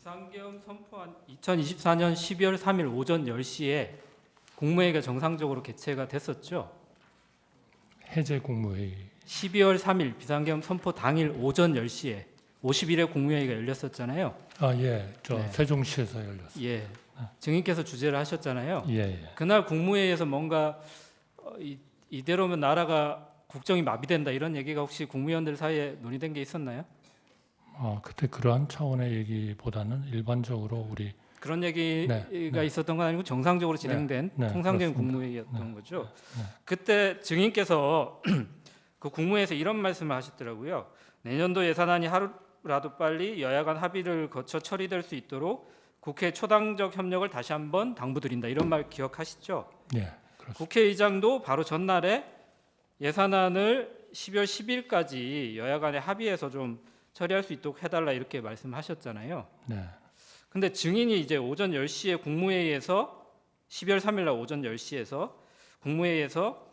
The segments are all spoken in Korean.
비상계엄 선포한 2024년 12월 3일 오전 10시에 국무회의가 정상적으로 개최가 됐었죠. 해제 국무회의 12월 3일 비상계엄 선포 당일 오전 10시에 51회 국무회의가 열렸었잖아요. 저 세종시에서 열렸어요. 예. 증인께서 주재를 하셨잖아요. 예. 그날 국무회의에서 뭔가 이대로면 나라가 국정이 마비된다 이런 얘기가 혹시 국무위원들 사이에 논의된 게 있었나요? 그때 그러한 차원의 얘기보다는 일반적으로 우리 그런 얘기가 있었던 건 아니고 정상적으로 진행된 통상적인 그렇습니다. 국무회의였던 거죠. 그때 증인께서 그 국무회에서 이런 말씀을 하셨더라고요. 내년도 예산안이 하루라도 빨리 여야 간 합의를 거쳐 처리될 수 있도록 국회 초당적 협력을 다시 한번 당부드린다. 이런 말 기억하시죠? 예, 그렇습니다. 국회의장도 바로 전날에 예산안을 12월 10일까지 여야 간에 합의해서 좀 처리할 수 있도록 해달라 이렇게 말씀하셨잖아요. 네. 근데 증인이 이제 오전 10시에 국무회의에서 12월 3일 날 오전 10시에서 국무회의에서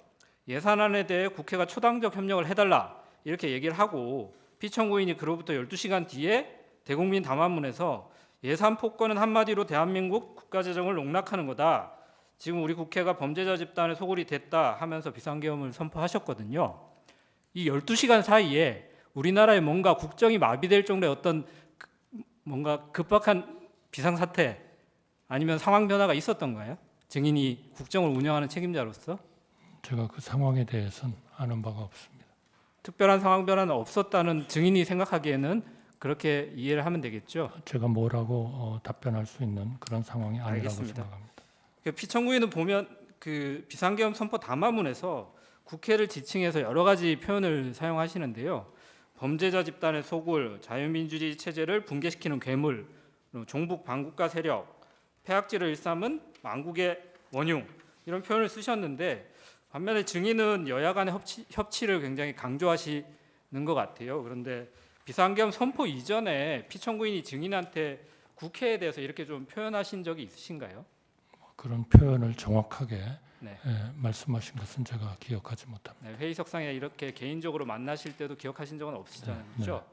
예산안에 대해 국회가 초당적 협력을 해달라 이렇게 얘기를 하고 피청구인이 그로부터 12시간 뒤에 대국민 담화문에서 예산 폭거는 한마디로 대한민국 국가재정을 농락하는 거다. 지금 우리 국회가 범죄자 집단의 소굴이 됐다 하면서 비상계엄을 선포하셨거든요. 이 12시간 사이에 우리나라에 뭔가 국정이 마비될 정도의 어떤 뭔가 급박한 비상사태 아니면 상황 변화가 있었던가요? 증인이 국정을 운영하는 책임자로서 제가 그 상황에 대해서는 아는 바가 없습니다. 특별한 상황 변화는 없었다는 증인이 생각하기에는 그렇게 이해를 하면 되겠죠. 제가 뭐라고 답변할 수 있는 그런 상황이 아니라고 알겠습니다. 생각합니다. 피청구인은 보면 그 비상계엄 선포 담화문에서 국회를 지칭해서 여러 가지 표현을 사용하시는데요. 범죄자 집단의 소굴, 자유민주주의 체제를 붕괴시키는 괴물, 종북 반국가 세력, 폐악질을 일삼은 망국의 원흉 이런 표현을 쓰셨는데 반면에 증인은 여야 간의 협치를 굉장히 강조하시는 것 같아요. 그런데 비상계엄 선포 이전에 피청구인이 증인한테 국회에 대해서 이렇게 좀 표현하신 적이 있으신가요? 그런 표현을 정확하게 네. 말씀하신 것은 제가 기억하지 못합니다. 네, 회의석상에 이렇게 개인적으로 만나실 때도 기억하신 적은 없으시잖아요. 그렇죠?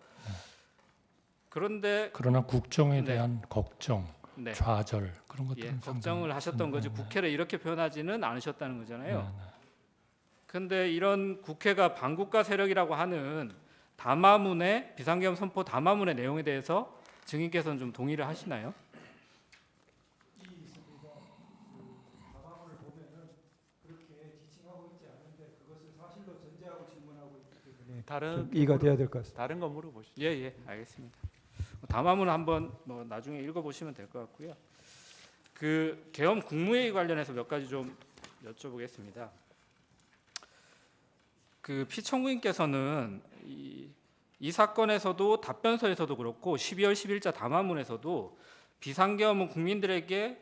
그러나 국정에 네. 대한 걱정, 네. 좌절 그런 것들은 걱정을 하셨던 거지 국회를 이렇게 표현하지는 않으셨다는 거잖아요. 네. 그런데 이런 국회가 반국가 세력이라고 하는 담화문의 비상계엄 선포 담화문의 내용에 대해서 증인께서는 좀 동의를 하시나요? 다른 이해가 돼야 될 것 같습니다. 다른 거 물어보시죠. 예, 알겠습니다. 담화문 한번 나중에 읽어보시면 될 것 같고요. 그 계엄 국무회의 관련해서 몇 가지 좀 여쭤보겠습니다. 그 피청구인께서는 이 사건에서도 답변서에서도 그렇고 12월 10일자 담화문에서도 비상계엄은 국민들에게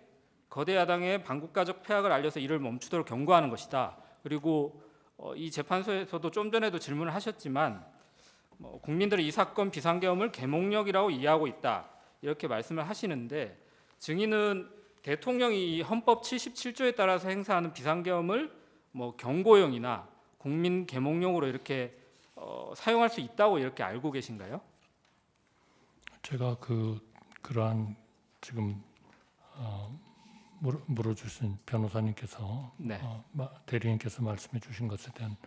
거대 야당의 반국가적 폐악을 알려서 이를 멈추도록 경고하는 것이다. 그리고 이 재판소에서도 좀 전에도 질문을 하셨지만 국민들은 이 사건 비상계엄을 계몽령이라고 이해하고 있다. 이렇게 말씀을 하시는데 증인은 대통령이 이 헌법 77조에 따라서 행사하는 비상계엄을 경고용이나 국민 계몽령으로 이렇게 사용할 수 있다고 이렇게 알고 계신가요? 제가 그러한 지금 물어주신 변호사님께서 네. 대리인께서 말씀해 주신 것에 대한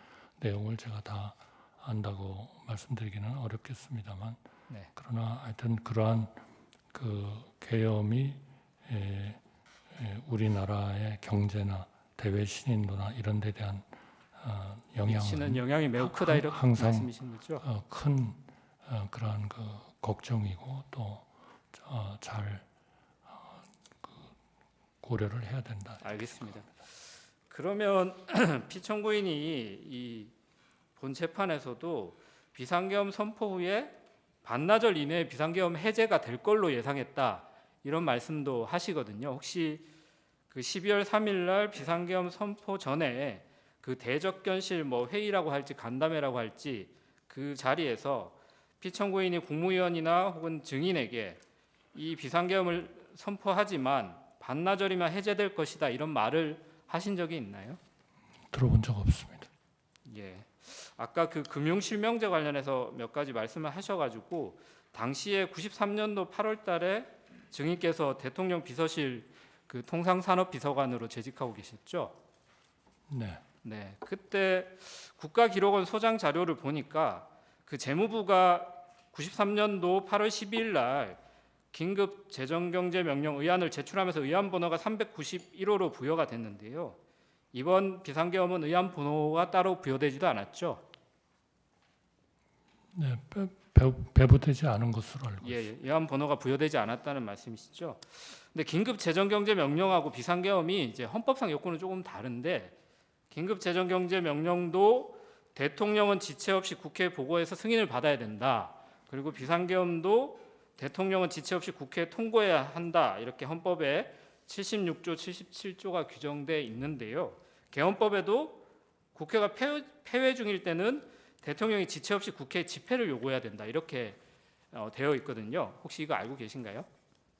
내용을 제가 다 안다고 말씀드리기는 어렵겠습니다만 네. 그러나 하여튼 그러한 그 계엄이 우리나라의 경제나 대외 신인도나 이런 데 대한 미치는 영향이 매우 크다 이렇게 항상 말씀이신 거죠? 큰 그러한 그 걱정이고 또 잘 고려를 해야 된다. 알겠습니다. 그러면 피청구인이 이 본 재판에서도 비상계엄 선포 후에 반나절 이내에 비상계엄 해제가 될 걸로 예상했다 이런 말씀도 하시거든요. 혹시 그 12월 3일 날 비상계엄 선포 전에 그 대적견실 회의라고 할지 간담회라고 할지 그 자리에서 피청구인이 국무위원이나 혹은 증인에게 이 비상계엄을 선포하지만 반나절이면 해제될 것이다 이런 말을 하신 적이 있나요? 들어본 적 없습니다. 예. 아까 그 금융실명제 관련해서 몇 가지 말씀을 하셔가지고 당시에 93년도 8월달에 증인께서 대통령 비서실 그 통상산업비서관으로 재직하고 계셨죠? 네. 네, 그때 국가기록원 소장 자료를 보니까 그 재무부가 93년도 8월 12일 날 긴급 재정경제명령 의안을 제출하면서 의안 번호가 391호로 부여가 됐는데요. 이번 비상계엄은 의안 번호가 따로 부여되지도 않았죠. 네, 배부되지 않은 것으로 알고 있습니다. 예, 의안 번호가 부여되지 않았다는 말씀이시죠. 근데 긴급 재정경제명령하고 비상계엄이 이제 헌법상 요건은 조금 다른데 긴급 재정경제명령도 대통령은 지체 없이 국회에 보고해서 승인을 받아야 된다. 그리고 비상계엄도 대통령은 지체 없이 국회에 통고해야 한다. 이렇게 헌법에 76조, 77조가 규정돼 있는데요. 개헌법에도 국회가 폐회 중일 때는 대통령이 지체 없이 국회에 집회를 요구해야 된다. 이렇게 되어 있거든요. 혹시 이거 알고 계신가요?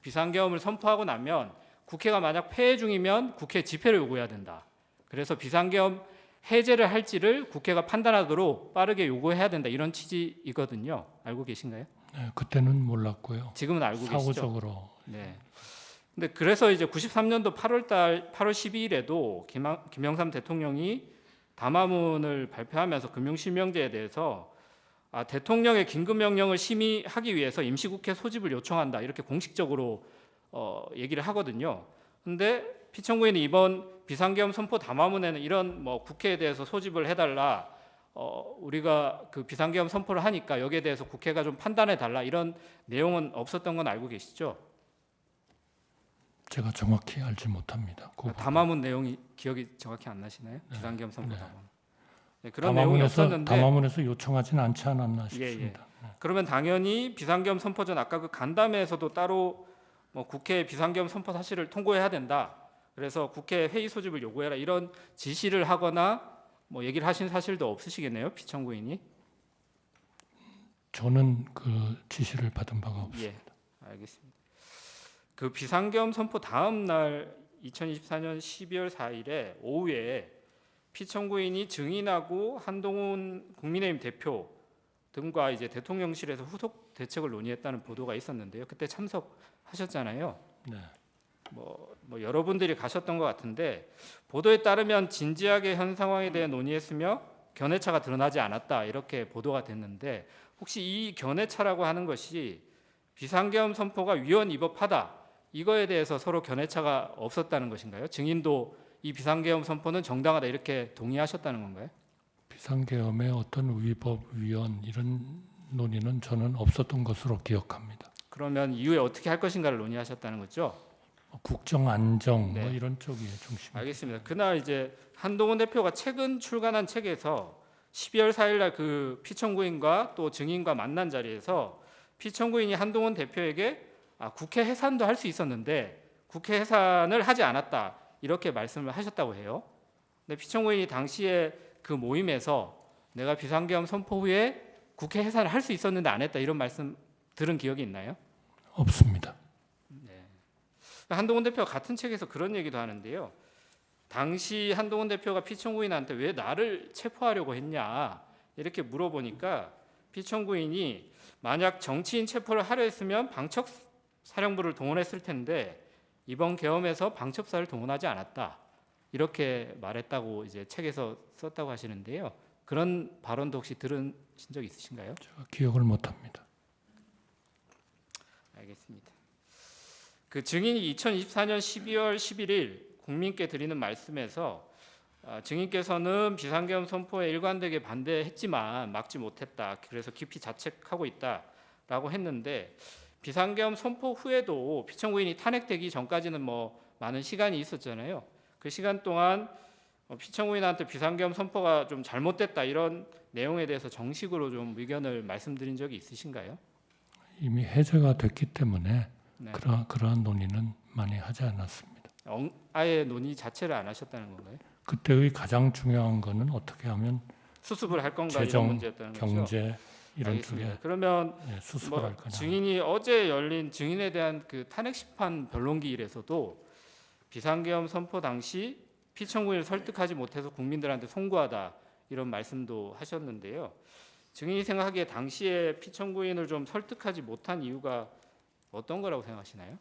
비상계엄을 선포하고 나면 국회가 만약 폐회 중이면 국회 집회를 요구해야 된다. 그래서 비상계엄 해제를 할지를 국회가 판단하도록 빠르게 요구해야 된다. 이런 취지이거든요. 알고 계신가요? 네, 그때는 몰랐고요. 지금은 알고 계시죠? 사후적으로 네. 근데 그래서 이제 93년도 8월 12일에도 김영삼 대통령이 담화문을 발표하면서 금융실명제에 대해서 대통령의 긴급명령을 심의하기 위해서 임시국회 소집을 요청한다. 이렇게 공식적으로 얘기를 하거든요. 근데 피청구인이 이번 비상계엄 선포 담화문에는 이런 뭐 국회에 대해서 소집을 해달라. 우리가 그 비상계엄 선포를 하니까 여기에 대해서 국회가 좀 판단해 달라. 이런 내용은 없었던 건 알고 계시죠? 제가 정확히 알지 못합니다. 그 담화문 내용이 기억이 정확히 안 나시나요? 네. 비상계엄 선포 네. 담화문. 네, 그런 내용이 없었는데 담화문에서 요청하진 않지 않았나 예. 싶습니다. 네. 그러면 당연히 비상계엄 선포 전 아까 그 간담회에서도 따로 뭐 국회 비상계엄 선포 사실을 통고해야 된다. 그래서 국회 회의 소집을 요구해라 이런 지시를 하거나 뭐 얘기를 하신 사실도 없으시겠네요, 피청구인이. 저는 그 지시를 받은 바가 없습니다. 예, 알겠습니다. 그 비상계엄 선포 다음 날 2024년 12월 4일에 오후에 피청구인이 증인하고 한동훈 국민의힘 대표 등과 이제 대통령실에서 후속 대책을 논의했다는 보도가 있었는데요. 그때 참석하셨잖아요. 네. 뭐 여러분들이 가셨던 것 같은데 보도에 따르면 진지하게 현 상황에 대해 논의했으며 견해차가 드러나지 않았다 이렇게 보도가 됐는데 혹시 이 견해차라고 하는 것이 비상계엄 선포가 위헌 위법하다 이거에 대해서 서로 견해차가 없었다는 것인가요? 증인도 이 비상계엄 선포는 정당하다 이렇게 동의하셨다는 건가요? 비상계엄의 어떤 위법 위헌 이런 논의는 저는 없었던 것으로 기억합니다. 그러면 이후에 어떻게 할 것인가를 논의하셨다는 거죠? 국정 안정 뭐 네. 이런 쪽이 중심. 알겠습니다. 그날 이제 한동훈 대표가 최근 출간한 책에서 12월 4일 날 그 피청구인과 또 증인과 만난 자리에서 피청구인이 한동훈 대표에게 국회 해산도 할 수 있었는데 국회 해산을 하지 않았다 이렇게 말씀을 하셨다고 해요. 근데 피청구인이 당시에 그 모임에서 내가 비상계엄 선포 후에 국회 해산을 할 수 있었는데 안 했다 이런 말씀 들은 기억이 있나요? 없습니다. 한동훈 대표가 같은 책에서 그런 얘기도 하는데요. 당시 한동훈 대표가 피청구인한테 왜 나를 체포하려고 했냐 이렇게 물어보니까 피청구인이 만약 정치인 체포를 하려 했으면 방첩사령부를 동원했을 텐데 이번 계엄에서 방첩사를 동원하지 않았다 이렇게 말했다고 이제 책에서 썼다고 하시는데요. 그런 발언도 혹시 들으신 적 있으신가요? 제가 기억을 못합니다. 알겠습니다. 그 증인이 2024년 12월 11일 국민께 드리는 말씀에서 증인께서는 비상계엄 선포에 일관되게 반대했지만 막지 못했다. 그래서 깊이 자책하고 있다라고 했는데 비상계엄 선포 후에도 피청구인이 탄핵되기 전까지는 뭐 많은 시간이 있었잖아요. 그 시간 동안 피청구인한테 비상계엄 선포가 좀 잘못됐다 이런 내용에 대해서 정식으로 좀 의견을 말씀드린 적이 있으신가요? 이미 해제가 됐기 때문에 네. 그러한 논의는 많이 하지 않았습니다. 아예 논의 자체를 안 하셨다는 건가요? 그때의 가장 중요한 거는 어떻게 하면 수습을 할 건가 이런 재정, 문제였다는 거죠. 경제 이런 알겠습니다. 쪽에 그러면 수습을 할 거냐. 증인이 어제 열린 증인에 대한 그 탄핵 심판 변론기일에서도 비상계엄 선포 당시 피청구인을 설득하지 못해서 국민들한테 송구하다 이런 말씀도 하셨는데요. 증인이 생각하기에 당시에 피청구인을 좀 설득하지 못한 이유가 어떤 거라고 생각하시나요?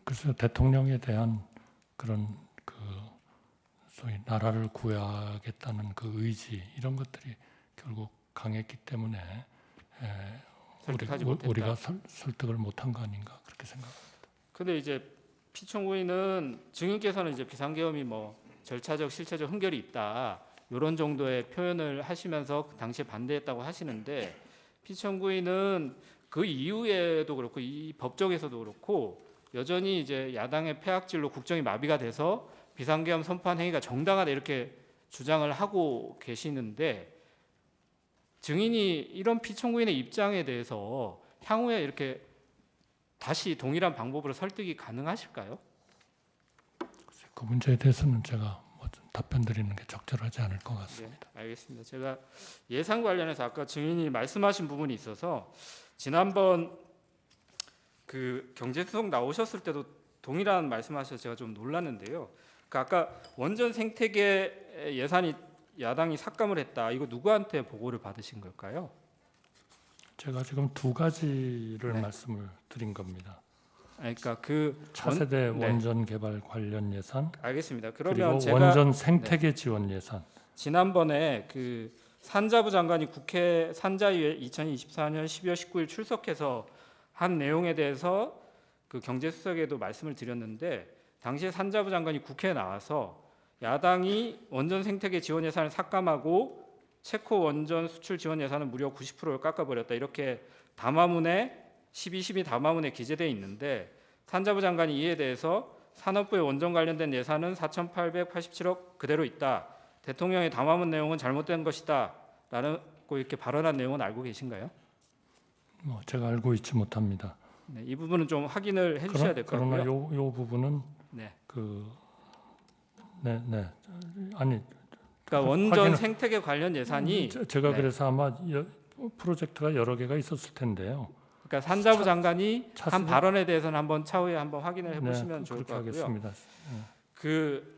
글쎄요, 대통령에 대한 그런 그 소위 나라를 구해야겠다는 그 의지 이런 것들이 결국 강했기 때문에 설득하지 못했다. 우리가 설득을 못한 거 아닌가 그렇게 생각합니다. 근데 이제 피청구인은 증인께서는 이제 비상계엄이 뭐 절차적 실체적 흠결이 있다 이런 정도의 표현을 하시면서 당시에 반대했다고 하시는데 피청구인은 그 이후에도 그렇고 이 법정에서도 그렇고 여전히 이제 야당의 폐악질로 국정이 마비가 돼서 비상계엄 선포한 행위가 정당하다 이렇게 주장을 하고 계시는데 증인이 이런 피청구인의 입장에 대해서 향후에 이렇게 다시 동일한 방법으로 설득이 가능하실까요? 그 문제에 대해서는 제가 뭐 좀 답변 드리는 게 적절하지 않을 것 같습니다. 네, 알겠습니다. 제가 예산 관련해서 아까 증인이 말씀하신 부분이 있어서 지난번 그 경제수석 나오셨을 때도 동일한 말씀하셔서 제가 좀 놀랐는데요. 그러니까 아까 원전 생태계 예산이 야당이 삭감을 했다. 이거 누구한테 보고를 받으신 걸까요? 제가 지금 두 가지를 네. 말씀을 드린 겁니다. 그러니까 그 차세대 네. 원전 개발 관련 예산 알겠습니다. 그리고 그러면 제가 원전 생태계 지원 예산 지난번에 그 산자부 장관이 국회 산자위에 2024년 12월 19일 출석해서 한 내용에 대해서 그 경제수석에도 말씀을 드렸는데 당시에 산자부 장관이 국회에 나와서 야당이 원전 생태계 지원 예산을 삭감하고 체코 원전 수출 지원 예산은 무려 90%를 깎아버렸다 이렇게 담화문에 12 담화문에 기재되어 있는데 산자부 장관이 이에 대해서 산업부의 원전 관련된 예산은 4,887억 그대로 있다. 대통령의 담화문 내용은 잘못된 것이다. 라고 이렇게 발언한 내용은 알고 계신가요? 뭐 제가 알고 있지 못합니다. 네, 이 부분은 좀 확인을 해주셔야 될 것 그러나 같고요. 요 부분은 네. 네. 아니 그러니까 원전 확인을- 생태계 관련 예산이 제가 네. 그래서 아마 프로젝트가 여러 개가 있었을 텐데요. 그러니까 산자부 장관이 차세대- 한 발언에 대해서는 한번 차후에 한번 확인을 해보시면 네, 좋을 것 그렇게 같고요. 하겠습니다. 그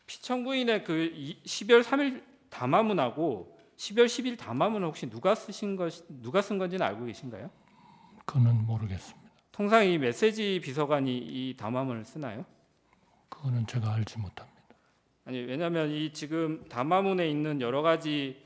피청구인의 그 12월 3일 담화문하고 12월 10일 담화문은 혹시 누가 쓴 건지는 알고 계신가요? 그거는 모르겠습니다. 통상 이 메시지 비서관이 이 담화문을 쓰나요? 그거는 제가 알지 못합니다. 아니 왜냐하면 이 지금 담화문에 있는 여러 가지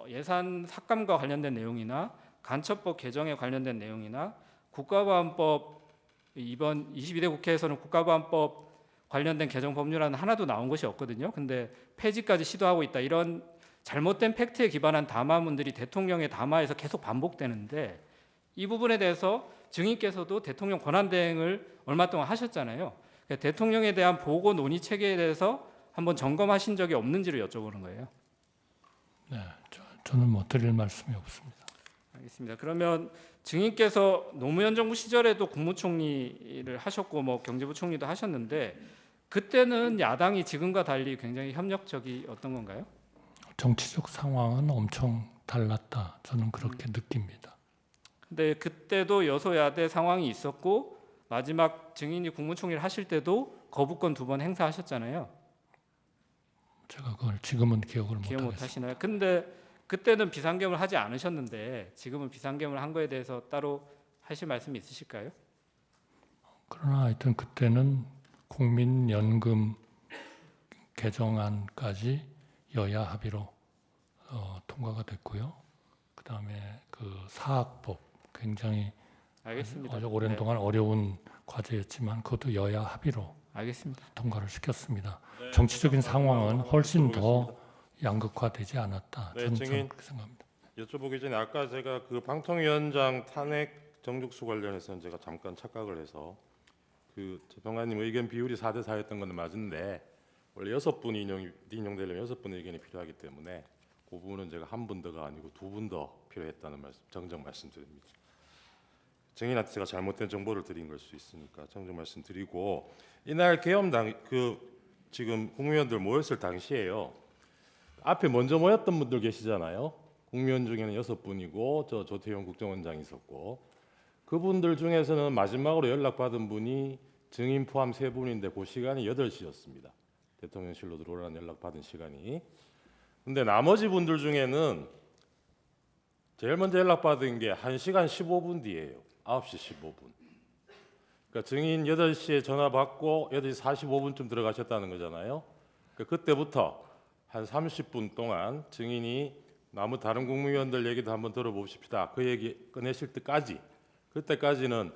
예산 삭감과 관련된 내용이나 간첩법 개정에 관련된 내용이나 국가보안법 이번 22대 국회에서는 국가보안법 관련된 개정 법률안은 하나도 나온 것이 없거든요. 근데 폐지까지 시도하고 있다. 이런 잘못된 팩트에 기반한 담화문들이 대통령의 담화에서 계속 반복되는데 이 부분에 대해서 증인께서도 대통령 권한대행을 얼마 동안 하셨잖아요. 그러니까 대통령에 대한 보고 논의 체계에 대해서 한번 점검하신 적이 없는지를 여쭤보는 거예요. 네, 저는 뭐 드릴 말씀이 없습니다. 알겠습니다. 그러면 증인께서 노무현 정부 시절에도 국무총리를 하셨고 뭐 경제부총리도 하셨는데 그때는 야당이 지금과 달리 굉장히 협력적이었던 건가요? 정치적 상황은 엄청 달랐다. 저는 그렇게 느낍니다. 근데 그때도 여소야대 상황이 있었고 마지막 증인이 국무총리를 하실 때도 거부권 2번 행사하셨잖아요. 제가 그걸 지금은 기억을 못 기억 못 하겠습니다. 하시나요? 근데 그때는 비상계엄을 하지 않으셨는데 지금은 비상계엄을 한 거에 대해서 따로 하실 말씀이 있으실까요? 그러나 하여튼 그때는 국민연금 개정안까지 여야 합의로 통과가 됐고요. 그다음에 그 사학법 굉장히 알겠습니다. 아주 오랜 네, 동안 어려운 과제였지만 그것도 여야 합의로 알겠습니다. 통과를 시켰습니다. 네, 정치적인 상황은 훨씬 더 여쭤보겠습니다. 양극화되지 않았다. 네, 저는 증인. 그렇게 생각합니다. 여쭤보기 전에 아까 제가 그 방통위원장 탄핵 정죽수 관련해서는 제가 잠깐 착각을 해서 그 재평가님 의견 비율이 4대 4였던 건 맞은데 원래 6분 인용되려면 6분의 의견이 필요하기 때문에 그 부분은 제가 한 분 더가 아니고 2분 더 필요했다는 말씀 정정 말씀드립니다. 증인한테 제가 잘못된 정보를 드린 걸 수 있으니까 정정 말씀드리고 이날 계엄당 지금 국무위원들 모였을 당시에요. 앞에 먼저 모였던 분들 계시잖아요. 국무위원 중에는 6분이고 저 조태용 국정원장이 있었고 그분들 중에서는 마지막으로 연락받은 분이 증인 포함 3분인데 그 시간이 8시였습니다. 대통령실로 들어오라는 연락받은 시간이. 근데 나머지 분들 중에는 제일 먼저 연락받은 게 1시간 15분 뒤에요. 9시 15분. 그러니까 증인 8시에 전화 받고 8시 45분쯤 들어가셨다는 거잖아요. 그러니까 그때부터 한 30분 동안 증인이 나무 다른 국무위원들 얘기도 한번 들어봅시다. 그 얘기 꺼내실 때까지, 그때까지는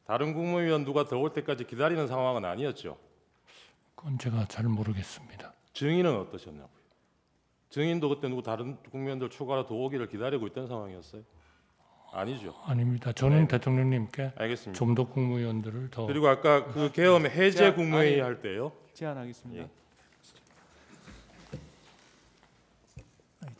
다른 국무위원 누가 들어올 때까지 기다리는 상황은 아니었죠. 그건 제가 잘 모르겠습니다. 증인은 어떠셨냐고요? 증인도 그때 누구 다른 국무위원들 추가로 더 오기를 기다리고 있던 상황이었어요? 아니죠. 아닙니다. 저는 네. 대통령님께 알겠습니다. 좀 더 국무위원들을 더 그리고 아까 그 계엄 해제 제가- 국무회의 아니, 할 때요. 제안하겠습니다. 예. 아니,